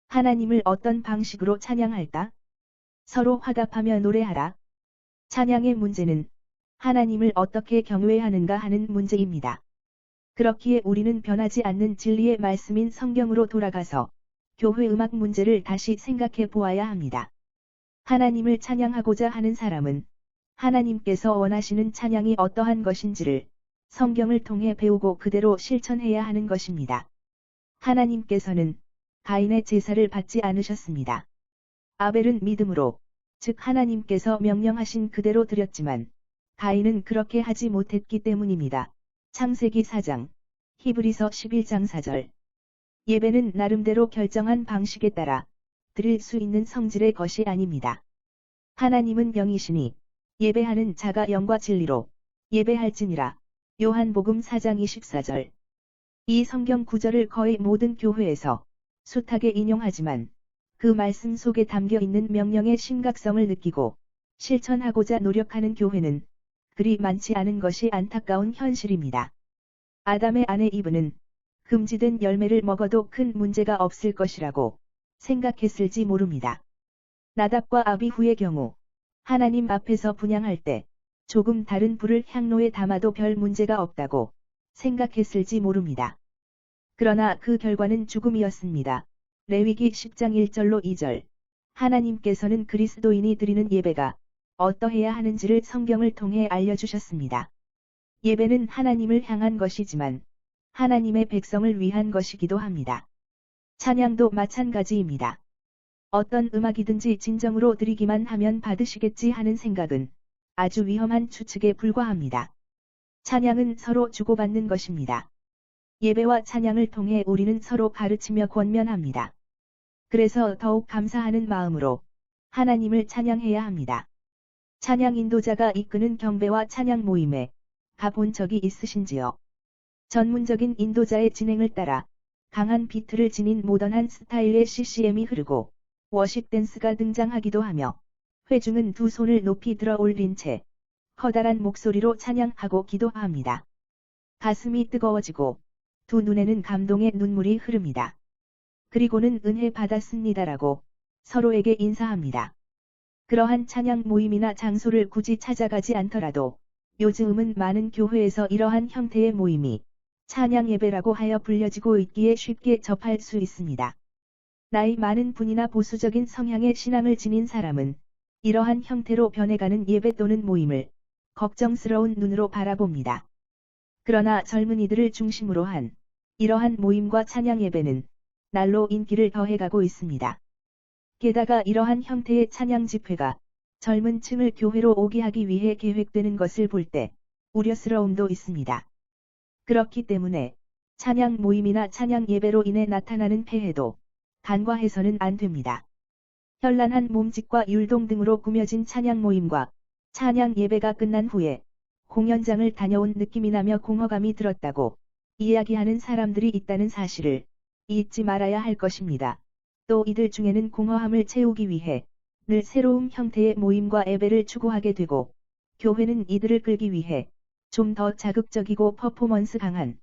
하나님을 어떤 방식으로 찬양할까? 서로 화답하며 노래하라. 찬양의 문제는 하나님을 어떻게 경외하는가 하는 문제입니다. 그렇기에 우리는 변하지 않는 진리의 말씀인 성경으로 돌아가서 교회 음악 문제를 다시 생각해 보아야 합니다. 하나님을 찬양하고자 하는 사람은 하나님께서 원하시는 찬양이 어떠한 것인지를 성경을 통해 배우고 그대로 실천해야 하는 것입니다. 하나님께서는 가인의 제사를 받지 않으셨습니다. 아벨은 믿음으로, 즉 하나님께서 명령하신 그대로 드렸지만 가인은 그렇게 하지 못했기 때문입니다. 창세기 4장, 히브리서 11장 4절. 예배는 나름대로 결정한 방식에 따라 드릴 수 있는 성질의 것이 아닙니다. 하나님은 영이시니 예배하는 자가 영과 진리로 예배할지니라. 요한복음 4장 24절. 이 성경 구절을 거의 모든 교회에서 숱하게 인용하지만 그 말씀 속에 담겨 있는 명령의 심각성을 느끼고 실천하고자 노력하는 교회는 그리 많지 않은 것이 안타까운 현실입니다. 아담의 아내 이브는 금지된 열매를 먹어도 큰 문제가 없을 것이라고 생각했을지 모릅니다. 나답과 아비후의 경우 하나님 앞에서 분향할 때 조금 다른 불을 향로에 담아도 별 문제가 없다고 생각했을지 모릅니다. 그러나 그 결과는 죽음이었습니다. 레위기 10장 1절로 2절. 하나님께서는 그리스도인이 드리는 예배가 어떠해야 하는지를 성경을 통해 알려주셨습니다. 예배는 하나님을 향한 것이지만 하나님의 백성을 위한 것이기도 합니다. 찬양도 마찬가지입니다. 어떤 음악이든지 진정으로 드리기만 하면 받으시겠지 하는 생각은 아주 위험한 추측에 불과합니다. 찬양은 서로 주고받는 것입니다. 예배와 찬양을 통해 우리는 서로 가르치며 권면합니다. 그래서 더욱 감사하는 마음으로 하나님을 찬양해야 합니다. 찬양 인도자가 이끄는 경배와 찬양 모임에 가본 적이 있으신지요? 전문적인 인도자의 진행을 따라 강한 비트를 지닌 모던한 스타일의 CCM이 흐르고 워십 댄스가 등장하기도 하며 회중은 두 손을 높이 들어 올린 채 커다란 목소리로 찬양하고 기도합니다. 가슴이 뜨거워지고 두 눈에는 감동의 눈물이 흐릅니다. 그리고는 은혜 받았습니다라고 서로에게 인사합니다. 그러한 찬양 모임이나 장소를 굳이 찾아가지 않더라도 요즘은 많은 교회에서 이러한 형태의 모임이 찬양 예배라고 하여 불려지고 있기에 쉽게 접할 수 있습니다. 나이 많은 분이나 보수적인 성향의 신앙을 지닌 사람은 이러한 형태로 변해가는 예배 또는 모임을 걱정스러운 눈으로 바라봅니다. 그러나 젊은이들을 중심으로 한 이러한 모임과 찬양 예배는 날로 인기를 더해가고 있습니다. 게다가 이러한 형태의 찬양 집회가 젊은 층을 교회로 오게 하기 위해 계획되는 것을 볼 때 우려스러움도 있습니다. 그렇기 때문에 찬양 모임이나 찬양 예배로 인해 나타나는 폐해도 간과해서는 안 됩니다. 현란한 몸짓과 율동 등으로 꾸며진 찬양 모임과 찬양 예배가 끝난 후에 공연장을 다녀온 느낌이 나며 공허감이 들었다고 이야기하는 사람들이 있다는 사실을 잊지 말아야 할 것입니다. 또 이들 중에는 공허함을 채우기 위해 늘 새로운 형태의 모임과 예배를 추구하게 되고 교회는 이들을 끌기 위해 좀 더 자극적이고 퍼포먼스 강한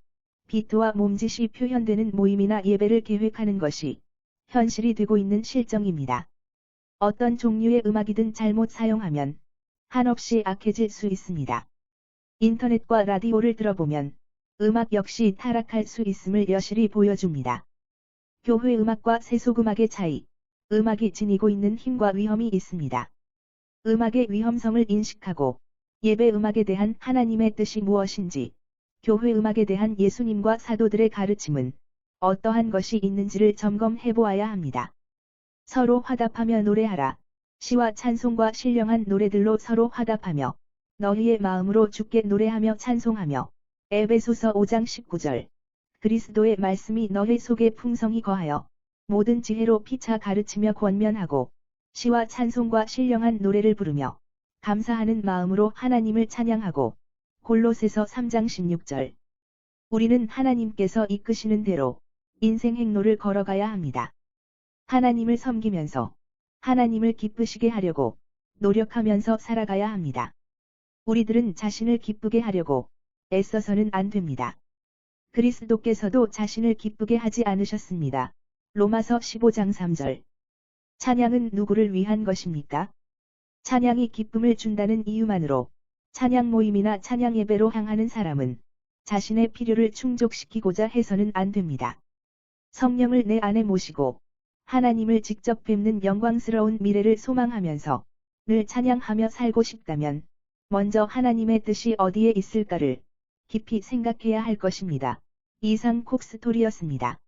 비트와 몸짓이 표현되는 모임이나 예배를 계획하는 것이 현실이 되고 있는 실정입니다. 어떤 종류의 음악이든 잘못 사용하면 한없이 악해질 수 있습니다. 인터넷과 라디오를 들어보면 음악 역시 타락할 수 있음을 여실히 보여줍니다. 교회 음악과 세속음악의 차이, 음악이 지니고 있는 힘과 위험이 있습니다. 음악의 위험성을 인식하고 예배 음악에 대한 하나님의 뜻이 무엇인지, 교회 음악에 대한 예수님과 사도들의 가르침은 어떠한 것이 있는지를 점검해 보아야 합니다. 서로 화답하며 노래하라. 시와 찬송과 신령한 노래들로 서로 화답하며 너희의 마음으로 주께 노래하며 찬송하며. 에베소서 5장 19절. 그리스도의 말씀이 너희 속에 풍성히 거하여 모든 지혜로 피차 가르치며 권면하고 시와 찬송과 신령한 노래를 부르며 감사하는 마음으로 하나님을 찬양하고. 골로새서 3장 16절. 우리는 하나님께서 이끄시는 대로 인생 행로를 걸어가야 합니다. 하나님을 섬기면서 하나님을 기쁘시게 하려고 노력하면서 살아가야 합니다. 우리들은 자신을 기쁘게 하려고 애써서는 안 됩니다. 그리스도께서도 자신을 기쁘게 하지 않으셨습니다. 로마서 15장 3절. 찬양은 누구를 위한 것입니까? 찬양이 기쁨을 준다는 이유만으로 찬양 모임이나 찬양 예배로 향하는 사람은 자신의 필요를 충족시키고자 해서는 안 됩니다. 성령을 내 안에 모시고 하나님을 직접 뵙는 영광스러운 미래를 소망하면서 늘 찬양하며 살고 싶다면 먼저 하나님의 뜻이 어디에 있을까를 깊이 생각해야 할 것입니다. 이상 콕스토리였습니다.